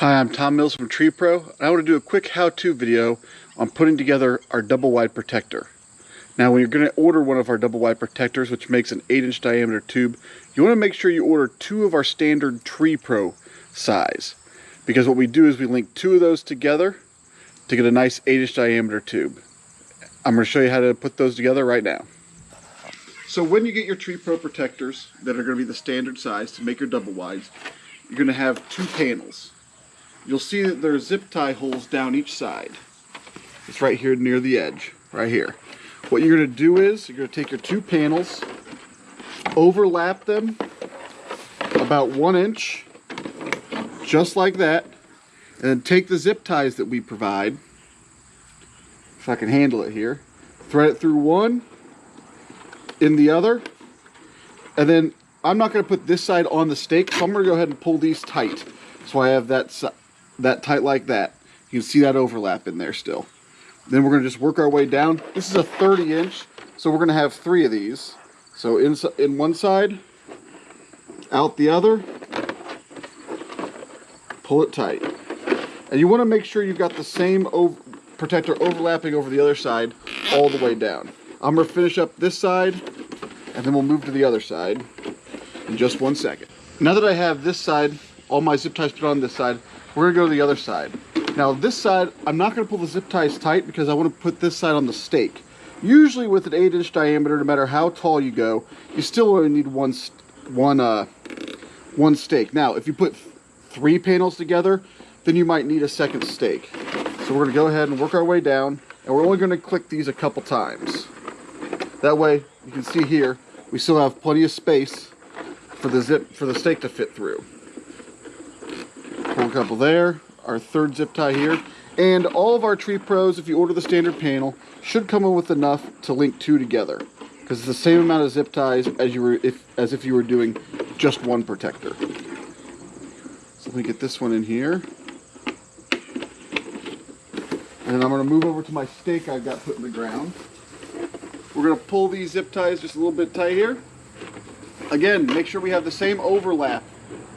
Hi, I'm Tom Mills from Tree Pro, and I want to do a quick how-to video on putting together our double wide protector. Now, when you're going to order one of our double wide protectors, which makes an 8-inch diameter tube, you want to make sure you order 2 of our standard Tree Pro size, because what we do is we link 2 of those together to get a nice 8-inch diameter tube. I'm going to show you how to put those together right now. So when you get your Tree Pro protectors that are going to be the standard size to make your double wides, you're going to have 2 panels. You'll see that there's zip tie holes down each side. It's right here near the edge, right here. What you're going to do is you're going to take your 2 panels, overlap them about 1 inch, just like that, and then take the zip ties that we provide, if I can handle it here, thread it through one, in the other, and then I'm not going to put this side on the stake, so I'm going to go ahead and pull these tight. So I have that tight like that. You can see that overlap in there still. Then we're going to just work our way down. This is a 30-inch, so we're going to have 3 of these. So in one side, out the other, pull it tight. And you want to make sure you've got the same protector overlapping over the other side all the way down. I'm going to finish up this side, and then we'll move to the other side in just 1 second. Now that I have this side, all my zip ties put on this side, we're going to go to the other side. Now this side, I'm not going to pull the zip ties tight because I want to put this side on the stake. Usually with an 8-inch diameter, no matter how tall you go, you still only need one stake. Now, if you put 3 panels together, then you might need a second stake. So we're going to go ahead and work our way down, and we're only going to click these a couple times. That way, you can see here, we still have plenty of space for the stake to fit through. Pull a couple there, our 3rd zip tie here, and all of our Tree Pros, if you order the standard panel, should come in with enough to link 2 together, because it's the same amount of zip ties as if you were doing just one protector. So let me get this one in here, and then I'm going to move over to my stake I've got put in the ground. We're going to pull these zip ties just a little bit tight here. Again, make sure we have the same overlap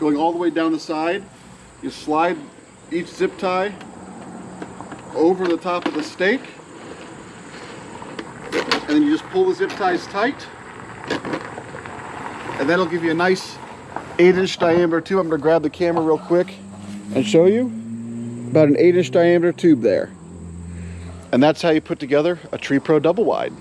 going all the way down the side. You slide each zip tie over the top of the stake, and then you just pull the zip ties tight, and that'll give you a nice 8-inch diameter tube. I'm going to grab the camera real quick and show you about an 8-inch diameter tube there. And that's how you put together a Tree Pro double wide.